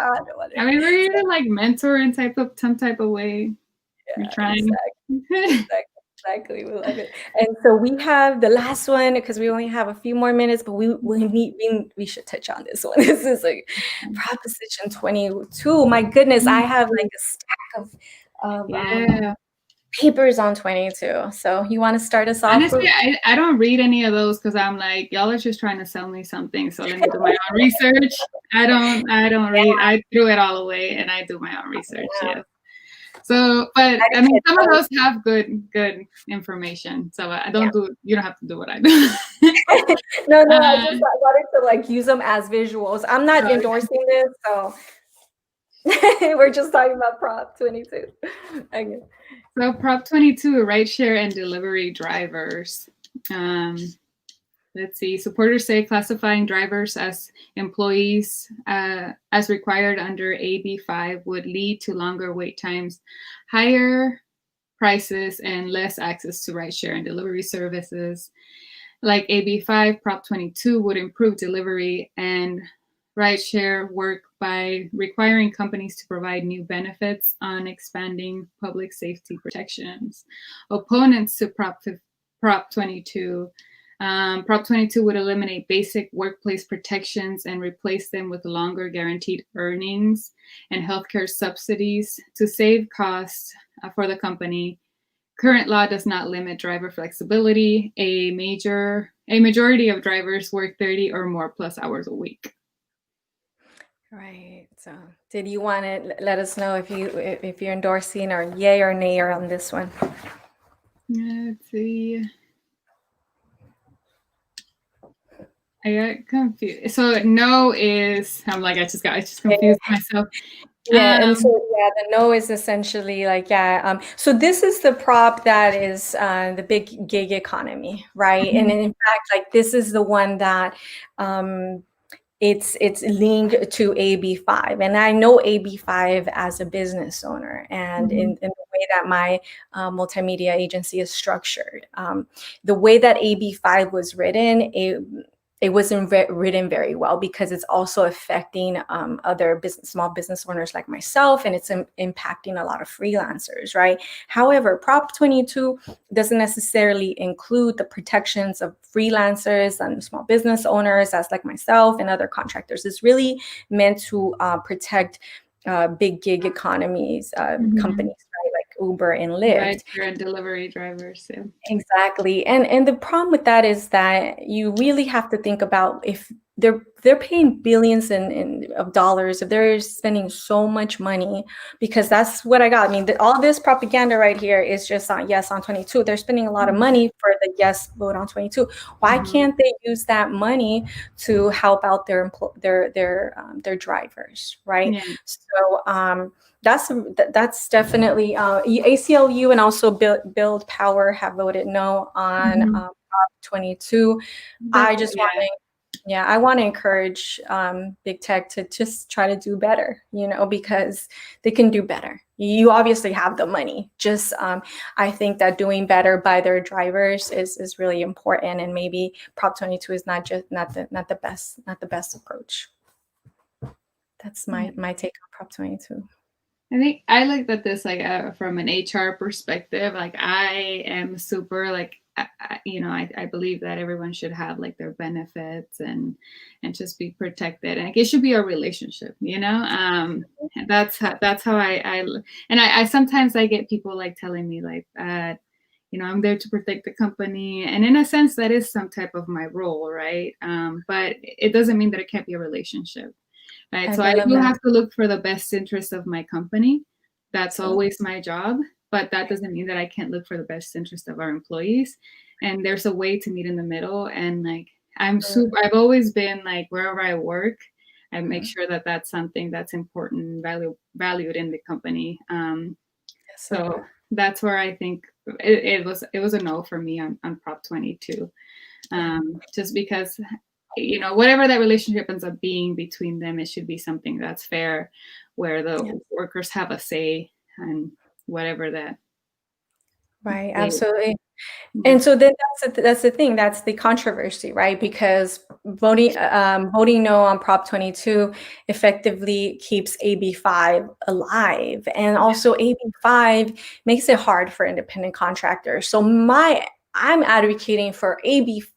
"Ah, I don't want I it." mean, we're here to like mentor in some type of way. We're Yeah, trying. exactly. We love it. And so we have the last one because we only have a few more minutes, but we should touch on this one. This is like Proposition 22. My goodness, I have like a stack of Yeah. papers on 22. So you want to start us off? Honestly, I don't read any of those because I'm like, y'all are just trying to sell me something. So let me do my own research. I don't read. I threw it all away and I do my own research. Yeah. So, but I mean, some of those have good information. So I don't do. You don't have to do what I do. No, I just wanted to like use them as visuals. I'm not endorsing this, so we're just talking about Prop 22. Okay. So Prop 22, rideshare and delivery drivers. Let's see. Supporters say classifying drivers as employees as required under AB 5 would lead to longer wait times, higher prices, and less access to rideshare and delivery services. Like AB 5, Prop 22 would improve delivery and rideshare work by requiring companies to provide new benefits on expanding public safety protections. Opponents to Prop 22. Prop 22 would eliminate basic workplace protections and replace them with longer guaranteed earnings and healthcare subsidies to save costs for the company. Current law does not limit driver flexibility. A majority of drivers work 30 or more plus hours a week. Right. So, did you want to let us know if you're endorsing or yay or nay on this one? Let's see. I got confused. So no is I'm like I just confused myself. Yeah, and so the no is essentially like so this is the prop that is the big gig economy, right? And in fact, like this is the one that it's linked to AB 5, and I know AB 5 as a business owner, and in the way that my multimedia agency is structured, the way that AB 5 was written, it wasn't written very well because it's also affecting other small business owners like myself, and it's impacting a lot of freelancers, right? However, Prop 22 doesn't necessarily include the protections of freelancers and small business owners as like myself and other contractors. It's really meant to protect big gig economies, companies, right, like Uber and Lyft. Right, and delivery drivers. Yeah. Exactly. And the problem with that is that you really have to think about if they're paying billions of dollars, if they're spending so much money, because that's what I got. I mean, all this propaganda right here is just on yes on 22. They're spending a lot of money for the yes vote on 22. Why can't they use that money to help out their drivers, right? Yeah. So that's definitely ACLU and also Build Power have voted no on Prop 22. I just want to. Yeah, I want to encourage big tech to just try to do better, because they can do better. You obviously have the money. Just I think that doing better by their drivers is really important, and maybe Prop 22 is not the best approach. That's my take on Prop 22. I think I like that this from an HR perspective, like I am super like I believe that everyone should have like their benefits and just be protected, and like, it should be a relationship, that's how I sometimes I get people like telling me like that, I'm there to protect the company, and in a sense that is some type of my role, right? But it doesn't mean that it can't be a relationship. Right. So I do have to look for the best interest of my company. That's always my job. But that doesn't mean that I can't look for the best interest of our employees. And there's a way to meet in the middle. And like I've always been like wherever I work, I make sure that that's something that's important, valued in the company. So that's where I think it was a no for me on Prop 22. Just because whatever that relationship ends up being between them, it should be something that's fair, where the Yeah. workers have a say and whatever that Right, they, absolutely. yeah. And so then that's the thing, that's the controversy, right? Because voting no on Prop 22 effectively keeps AB5 alive. And also AB5 makes it hard for independent contractors. So I'm advocating for AB5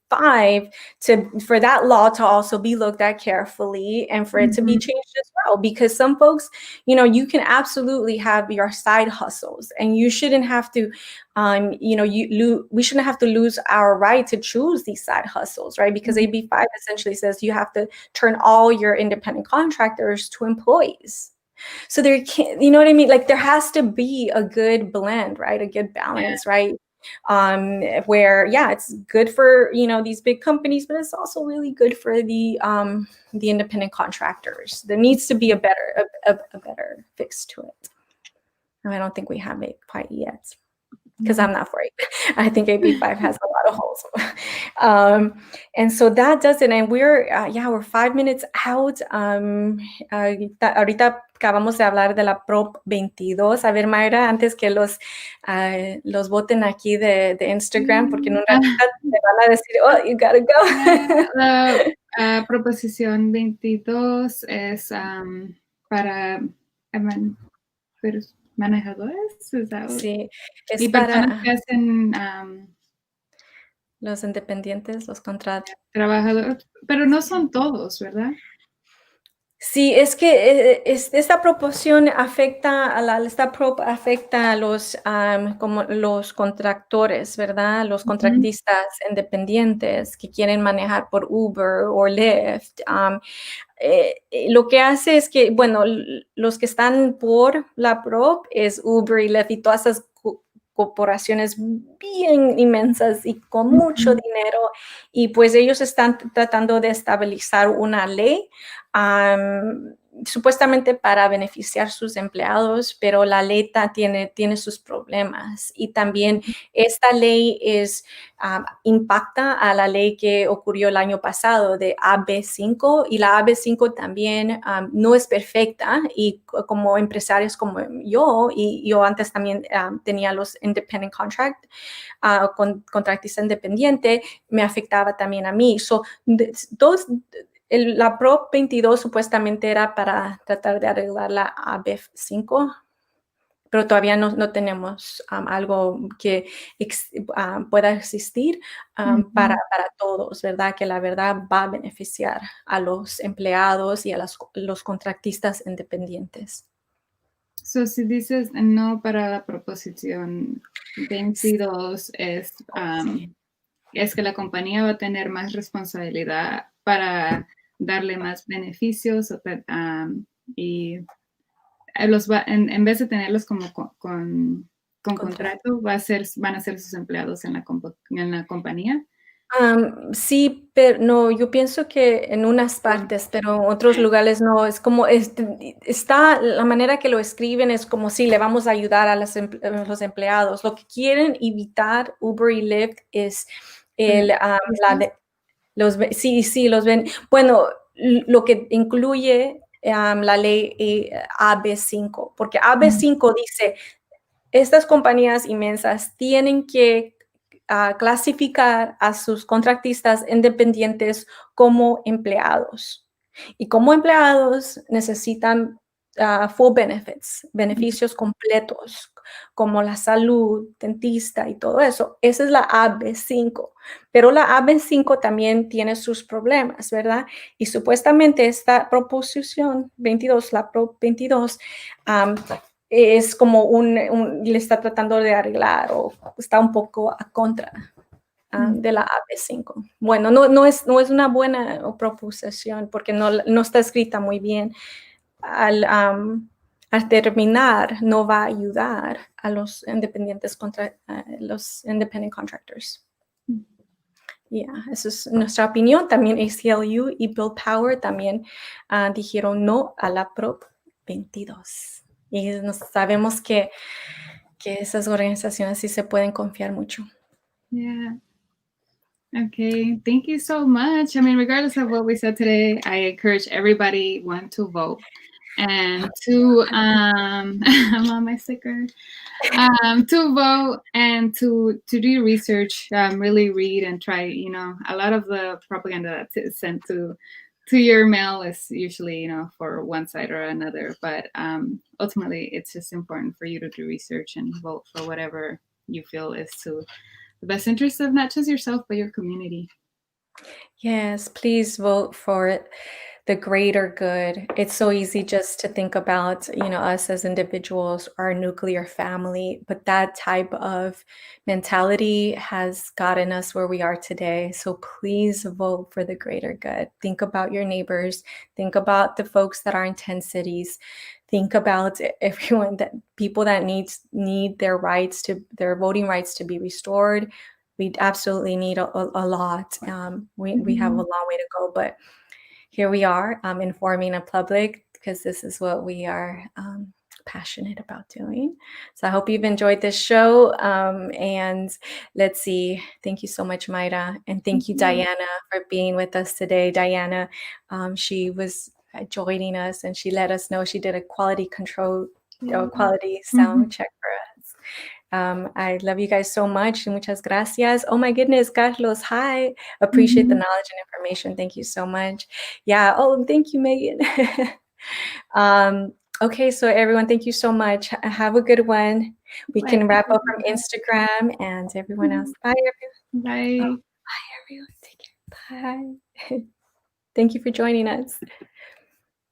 for that law to also be looked at carefully and for it to be Mhm. changed as well. Because some folks, you can absolutely have your side hustles and you shouldn't have to we shouldn't have to lose our right to choose these side hustles, right? Because Mhm. AB5 essentially says you have to turn all your independent contractors to employees. So there can't, you know what I mean? Like there has to be a good blend, right? A good Yeah. balance, right? Where it's good for these big companies, but it's also really good for the independent contractors. There needs to be a better fix to it. And I don't think we have it quite yet, because I'm not for it. I think AB5 has a lot of holes. And so that does it. And we're 5 minutes out. Ahorita acabamos de hablar de la Prop 22. A ver, Mayra, antes que los voten aquí de Instagram, porque en un ratito te van a decir, oh, you gotta go. La proposición 22 es para manejadores, Sí, es y personas que para hacen los independientes, los contratos. trabajadores, pero no son todos, ¿verdad? Sí, es que esta proporción esta prop afecta a como los contractores, ¿verdad? Los Ujú. contratistas independientes que quieren manejar por Uber o Lyft. Lo que hace es que, bueno, los que están por la prop es Uber y Lyft y todas esas corporaciones bien inmensas y con mucho Ujú. dinero, y pues ellos están tratando de estabilizar una ley supuestamente para beneficiar sus empleados, pero la ley tiene sus problemas. Y también esta ley impacta a la ley que ocurrió el año pasado de AB5, y la AB5 también no es perfecta, y como empresarios como yo, y yo antes también tenía los independent contract, contratista independiente, me afectaba también a mí. La Prop 22 supuestamente era para tratar de arreglar la AB5, pero todavía no tenemos algo que pueda existir para todos, ¿verdad? Que la verdad va a beneficiar a los empleados y a los contratistas independientes. So, si dices no para la proposición 22 es que la compañía va a tener más responsabilidad para darle más beneficios y en vez de tenerlos como con contrato, van a ser sus empleados en la compañía. Sí, pero no, yo pienso que en unas partes, pero en otros lugares no. Es como, la manera que lo escriben es como si le vamos a ayudar a los empleados. Lo que quieren evitar Uber y Lyft es sí, los ven. Bueno, lo que incluye la ley AB5, porque AB5 dice, estas compañías inmensas tienen que clasificar a sus contratistas independientes como empleados. Y como empleados necesitan full benefits, beneficios completos, como la salud, dentista y todo eso. Esa es la AB5. Pero la AB5 también tiene sus problemas, ¿verdad? Y supuestamente esta proposición 22, la Pro 22, es como le está tratando de arreglar o está un poco a contra de la AB5. Bueno, no es una buena proposición porque no está escrita muy bien. Al terminar, no va a ayudar a los independientes contra los independent contractors. Esa es nuestra opinión. También ACLU y Build Power también dijeron no a la Prop 22. Y sabemos que esas organizaciones sí se pueden confiar mucho. Yeah. Okay, thank you so much. I mean, regardless of what we said today, I encourage everybody want to vote and to I'm on my sticker. To vote and to do research, really read and try. You know, a lot of the propaganda that's sent to your mail is usually, you know, for one side or another. But ultimately, it's just important for you to do research and vote for whatever you feel is to the best interest of not just yourself but your community. Yes, please vote for the greater good. It's so easy just to think about, us as individuals, our nuclear family, but that type of mentality has gotten us where we are today. So please vote for the greater good. Think about your neighbors. Think about the folks that are in 10 cities. Think about everyone, that people that need their voting rights to be restored. We absolutely need a lot. We have a Mhm. long way to go, but here we are, informing a public, because this is what we are passionate about doing. So I hope you've enjoyed this show. And let's see. Thank you so much, Mayra. And thank you, Mhm. Diana, for being with us today. Diana, she was joining us, and she let us know she did a quality control, Yeah. quality sound Mhm. check for us. I love you guys so much. Muchas gracias. Oh my goodness, Carlos. Hi. Appreciate the Mhm. knowledge and information. Thank you so much. Yeah. Oh, thank you, Megan. Okay, so everyone, thank you so much. Have a good one. We Bye. can wrap up from Instagram and everyone else. Bye, everyone. Oh, Bye. bye, everyone. Take care. Bye. Thank you for joining us.